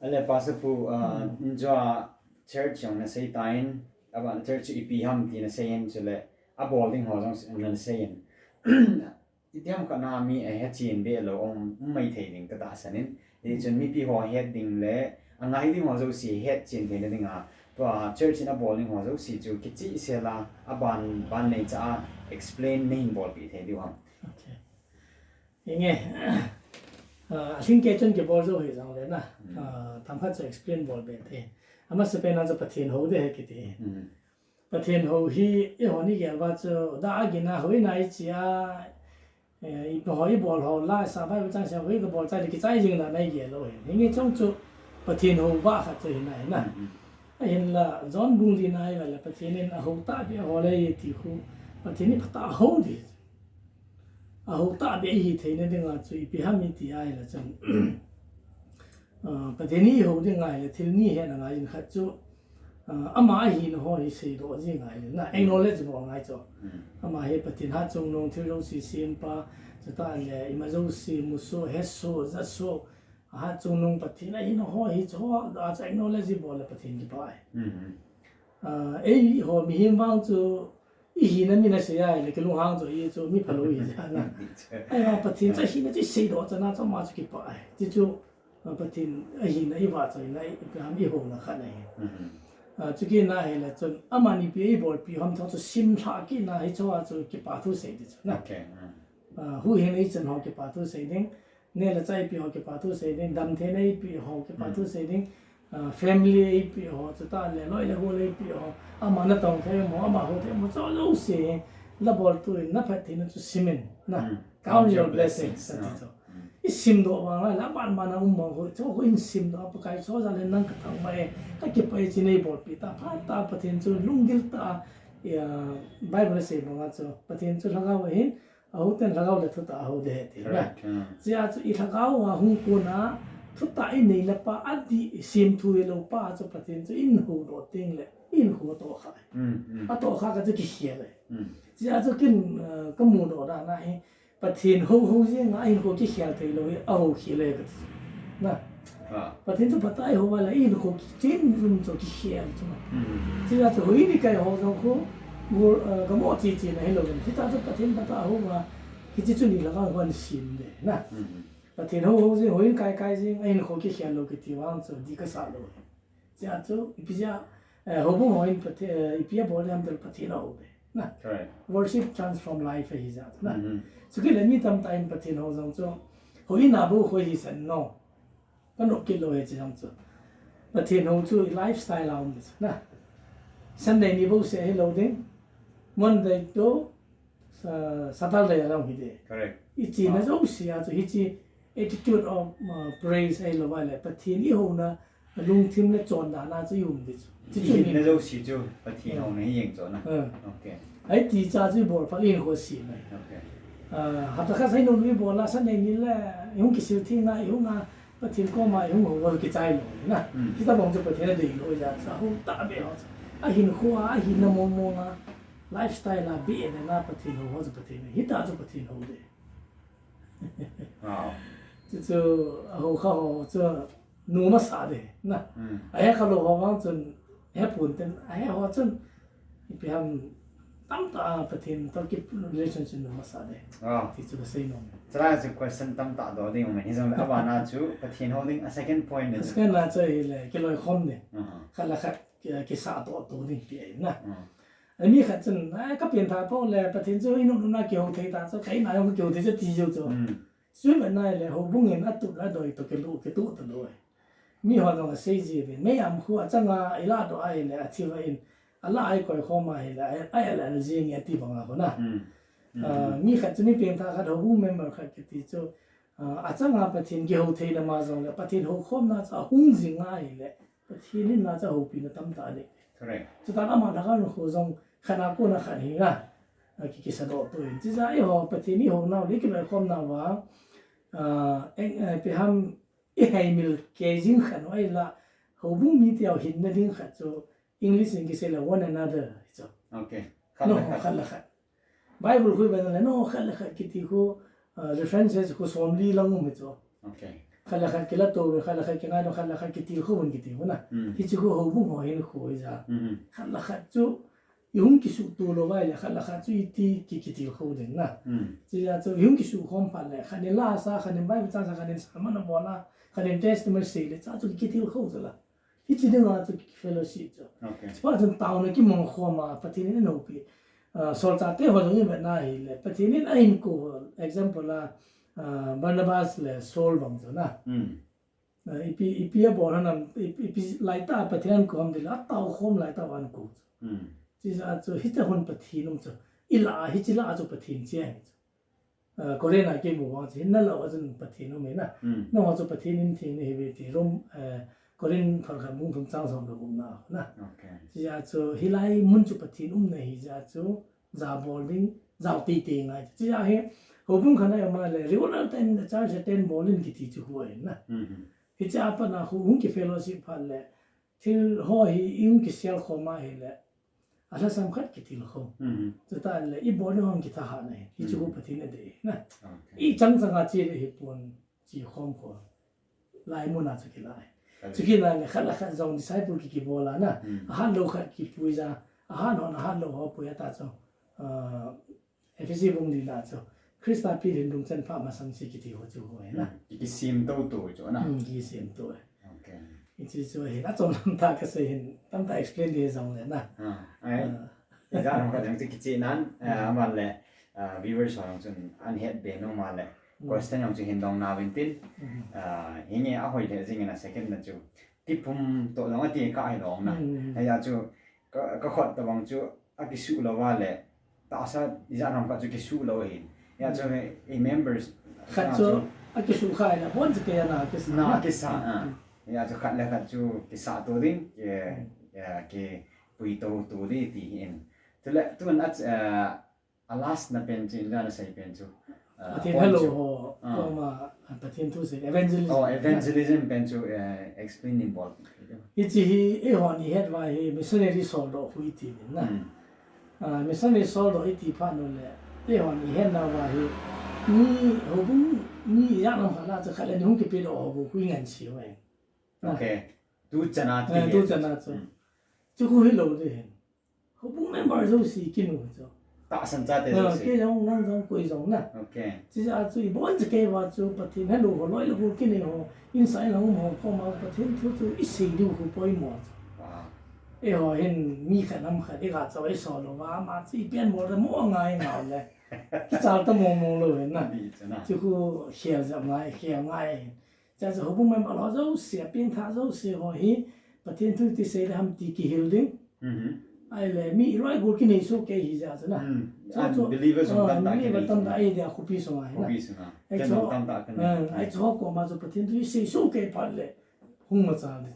Ale pasapu enjoy church yang na say tain aban church ipiham ti na sayin chule a bowling ho jong na sayin itiam ka na mi a chin be lo mai thei ding ka ta sanin e chun mi pi ho head ding le angai ding ho zo si head chin thei na ding a to church in a bowling ho zo si chu kichi se la aban ban nei cha explain main ball pi thei di wa okay inge xin cái chân cái ball rồi rằng đấy na tham phát cho explain ball bên thế ama sẽ bên anh cho phát triển hậu đấy cái thế phát triển hậu hi cái họ này cái và cho đã cái na hồi này chỉ một hồi ball họ lại sao phải bên trong sẽ hồi cái ball tại cái trái rừng là này cái rồi những trong chỗ phát triển hậu vạ khác cho này na hiện là John Bung đi này là phát triển nên hậu ta cái họ này thì khu phát triển nên ta hậu đi hậu ta bị gì thế nên là chú ý ham mình thì ai là chẳngประเทศนี้เขาได้ไงเลยที่นี่เห็นอะไรอย่างขัดจู่อามาหินหัวหิสีตัวยังไงเลยนะเองโน้ตเลยจะบอกไงจ๊ะอามาเห็นประเทศฮัจจงนงที่เราสิสิมปะจะตายเลยอิมาเราสิมุสโซเฮสโซจัสโซฮัจจงนงประเทศนั้นหินหัวหิจ้าอาจจะเองโน้ตเลยจะบอกเลยประเทศนี้ไปเอ้ยหัวมีหินบางจู่อีหินนั้นมีน่าเสียเลยก็ลุงหางจู่ยี่จู่มีพลุอีจ้ะนะไอ้เราประเทศจะหินนั้นจะสีตัวจะน่าจะมาจุกี่ไปที่จู่ประเทศไอ้หินไอ้ว่าจะไอ้ก็ทำอีโหนะขันไอ้จุกี้น่าเห็นเลยจนอามันนี่ปีบอลปีเขาจะซิมชากิน่าให้ชัวร์จะกี่ปาทุเสียดิจ้ะนะหูเห็นไอ้จนเขากี่ปาทุเสียดิ้งเนี่ยละใจปีเขากี่ปาทุเสียดิ้งดำเทนไอ้ปีเขากี่ปาทุเสียดิ้งfamily ไอ้ปีเขาจะตายเลยร้อยละหัวเลยปีเขาอามันนั่งตรงเที่ยวหมออามันหัวเที่ยวหมอจะรู้เสียแล้วบอลตัวนับไปที่นั่นจะซิมน์นะ count your blessings สักทีอีซิมโดว่าไงแล้วบ้านบ้านเรามองเขาเขาอินซิมโดปกายโซ่จะเล่นนั่งกระทั่งไปก็เก็บไปที่ในบอลปีตาพาตาประเทศจุลุงกิลตาไบเบิลเสบอกว่าจุประเทศจุลังเอาเห็นเอาแต่ลังเอาเลยทุกตาเอาเด็ดนะจะอาจจะอีลังเอาว่าหุ่นกูนะทุกตาอินนี่ละป้าอดีซิมทุยเราป้าจุประเทศจุอินหูโดดติ้งเลยอินหูโตขายอ่ะโตขายก็จะกี่เขียเลยจะอาจจะกินก็มูโดดนะประเทศเขายังไงเขาคิดเขียนไปเลยเอาเขียนเลยกันนะประเทศจะปัตตาเขาว่าอะไรเขาเจนรุ่งจะคิดเขียนใช่ไหมที่เราจะคุยนี่กันเขาจะเขาก็มั่วจีจีนะให้เราที่ตาจะประเทศปัตตาเขาว่าที่จุดนี้เราก็วันศิลป์เลยนะประเทศเขาจะคุยกันกันจริงไอ้เขาคิดเขียนเราคิดที่ว่าจะดีก็สาเลยที่อาจจะอีพีจะเขาบอกว่าประเทศอีพีบอกว่าเราประเทศเราเลยนะ worship transform life ให้จัดนะสุกี้เลยมีทำตามประเทศเราจังจ้ะเขาอินาบุเขาอิสันโนก็นกกิโลเอจังจ้ะประเทศเราจู่ไลฟ์สไตล์เราเนี่ยนะสันเดย์นี่บุเสียให้เราเด้งมันเด็กโตสัตว์เลยเราหิดอีจีน่าจะเสียจู่อีจี attitude of praise ให้เราไว้เลยประเทศนี้เขานะลุงทิมเนี่ยจนด่าน่าจะอยู่ดิที่จุดนี้น่าจะสิจู่ประเทศเราเนี่ยยังจนนะโอเคไอ้ที่จ้าจู่บอกฟังอินหัวสีเลยหัตถ์ข้าใช้นุ่มวิบัติละสันในนี้แหละยุ่งกิจที่ง่ายยุ่งอ่ะประเทศก็มายุ่งหัวกิจใจเลยนะที่ตาบองจะประเทศนั้นดีเลยจ้ะสาวตาเบี้ยไอ้หินขัวไอ้หินน้ำมงอ่ะไลฟ์สไตล์ละเบี้ยเนี่ยนะประเทศหัวจะประเทศนี้ฮิตาจะประเทศหัวเลยจะเขาจะนุ่มสาเลยนะไอ้เขาเราเขาว่าจนไอ้ปุ่นเป็นไอ้เขาจนไปทำตั้มตาประเทศต้องเก็บ relationship นุ่มสาเลยที่จะใช้นุ่มจะได้จะ question ตั้มตาตัวเดียวไหมที่จะเอาวานาจูประเทศ holding a second point เนี่ย second น่าจะเลยก็เลยคอมเนี่ยขัดละขัดกิสาตัวนี่เปลี่ยนนะอันนี้ขัดจนก็เปลี่ยนท่าเพราะเลยประเทศจะอินุ่นน่าเกี่ยวกับท่าจะใครนายกเกี่ยวกับจะที่จะส่วนมันนายเลยเขาบุ้งเงินอัดตุลาโดยตัวเกลูกตัวด้วยมีหัวตรงเสียจีบไม่ยำหัวจังว่าอีลาตัวไอ้เลยอธิบายอะไรไอ้ก่อยข้อมาเลยไอ้อะไรจริงอย่างที่บอกเรานะมีขัดจะมีเปลี่ยนท่าขัดเขาบุ้งเมมเบอร์ขัดกิจจะอาจารย์ประเทศเกี่ยวกับที่เรามาส่งเลยประเทศเขาข้อมน่าจะหุ่นจริงง่ายเลยประเทศนี้น่าจะหุบปีนตั้มตาเลยจะตอนนั้นมาแล้วก็เขาส่งขนาดกูนะขัดหินะกิจสะดวกตัวเองที่จะไอ้หัวประเทศนี้หัวเราเล็กไปข้อมน่าว่าไปทำไอ้ให้มิลเกจิงขันไว้ละเขาบุ้งมีเดียวหินนั่นเองขัดจะอังกฤษสิ่งที่เสร็จแล้ว one another จ้ะโอเคขัดละขัดไบเบิลคุยไปนั่นแหละโน้ขัดละขัดคิดที่เขาreferences เขาสอนลีลังมุมจ้ะ khăn là khăn cái là tôi khăn là khăn cái ngay đó khăn là khăn cái tiêu không cái tiêu na thì chỉ có hậu bung hỏi nó khối ra khăn là khăn chú yung cái số tôi lo vậy là khăn là khăn chú ít cái tiêu không đến na chỉ là chú yung cái số không phải là khăn là sa khăn bay bên sa khăn sa mà nó bỏ na khăn test mà xí là chú cái tiêu không rồi là thì chỉ được là chú fellowship chú chỉ phải chúng tao nó cái mong khoa mà phát triển nó nộp sol cha te ho jong in na hi le patinin a in ko example la Barnabas le sol bang zo na ipi a bor hanam ipi laita pathian ko am dila taw khom laita wan ko chi za chu hita hon pathinum chu ila hi chila chu pathin che korean a ke mo wa chi na lo azun pathinum me na no wa chu pathinin thing ne he ti rom korean thar kha mung thum chang som lo na chi za chu hilai mun chu pathinum ne hi za chu za bowling za ti ti ngai chi za he hobung khana ya ma le regular time the charge attend bowling ki ti chu huai na hi cha pa na hu ki fellowship phal le thil ho hi yung ki sel khoma he le ala sam khat ki til kho chu ta le I bowling hong ki tha ha nei hi chu pathin de na I chang changa chi le hi pon chi khom ko lai mo na chu ki lai chu ki na le khala kha zong disciple ki bola na ha lo khat ki puiza ha no na ha lo ho puya ta chu FCC bung di la chu Krista pi hin dung chen pha ma sang si ki ti ho chu ho na cái sim đâu tuổi chỗ nào ki sim to okay chi chu he na chom nam ta ka se hin tam ta explain de zong le na ai ra làm cái cái chị nan mà lệ viewers họ chúng anh hết bé nó mà lệ question chúng hiện đông nào bên tin hiện nay ở hồi thế gì là second là chú tiếp phum tổ nó thì cái đó nè hay là chú có khoản tao bằng chú cái số là vào lệ tạo sao ra làm cái cái số là hiện ya chú members khat chu a ki su khai na bon che ke na cái sa ya chú khát là khát chú cái sa tổ đi cái bùi tổ đi thì hiện thế là tôi nói last na pen chín ra là sai pen chú thì hello ho mà pathin thu se evangelism evangelism pen chú explain involved ichi e ho ni het wa he missionary sol do hui ti na missionary sol do iti pha no le e ho ni het na wa he ni ho bu ni ya nam khala cha khala ni hung ki pe do ho bu hui ngan chi wa okay tu chana chu chu hu hello de ho bu member zo si ki no zo tạo sản ra thế rồi cái giống năng giống quỳ giống nè ok chỉ là chú ý bốn cái vào chú bắt thiên hết đủ nói là vô cái này họ inside là họ không mà bắt thiên chú ít xí điều họ bôi mỏ ấy họ hiện mi khả năng khả đi gạt cho ấy sò rồi mà chỉ biến một là mỗi ngày nào này cái sao ta mong rồi nè chú cứ hiểu rằng ngay cho dù họ không mà họ dấu xẻ biến thà dấu xẻ họ hi bắt thiên chú thì sẽ làm tí kỳ hiểu đến ai le mi roi gol ki nei so ke hi ja na believers on tam mi ba tam da ai dia khupi so ai na ai cho tam ta kan ai cho ko ma zo pathin tu se so ke pa le hung ma cha de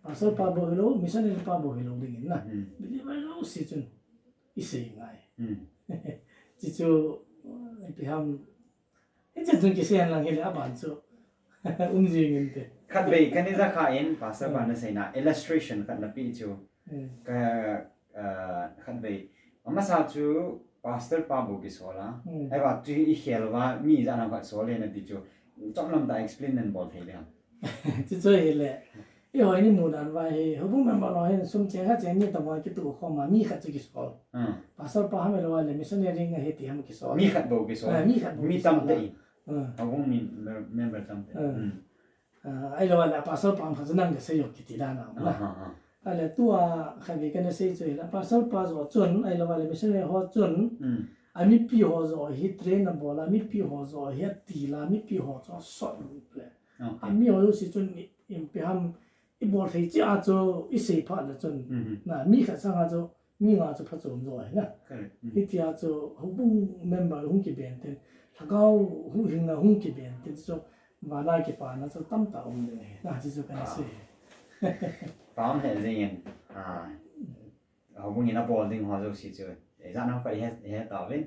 pasal pa bo hello mission pa bo hello ding na believer lo si chun I se ngai chi chu pi ham e cha chun ki se lang hele aban chu ji ngin te khat be kan za kha in pasal ba na sai na illustration kan na pi chu cái khăn về mà sao chú pastor pa bộ cái số là ai bảo chú ý hiểu và mi ra làm cái số lên là thì chú trong lòng ta explain nên bảo thấy được chú chơi là cái hồi này mua đàn vai họ cũng mang bảo nói xung chế hết chuyện như tao nói cái tụ không mà mi khát cái số pastor pa ham là là missionary ngay hết thì ham cái số mi khát bộ cái số mi tâm tây họ cũng mi member tâm tây ai là pastor pa ham năng cái xây dựng cái gì đó nào ale tua khabi kana sei choi la pasal pa zo chun ai lawa le mission ho chun ami pi ho zo hi train na bola mi pi ho zo hi ti la mi pi ho zo so ple ami ho si chun im pe ham I bol thei cha cho I sei pha la chun na mi kha sang cho mi nga cho pha chum zo na hi tia cho hu bung member hung ki ben ten thagao hu hing na hung ki ben ten cho wa na ki pa na cho tam ta ne na chi cho kana sei tóm hệ gì họ cũng như nó bò đinh họ rồi xí chơi để ra nó phải hết tao lên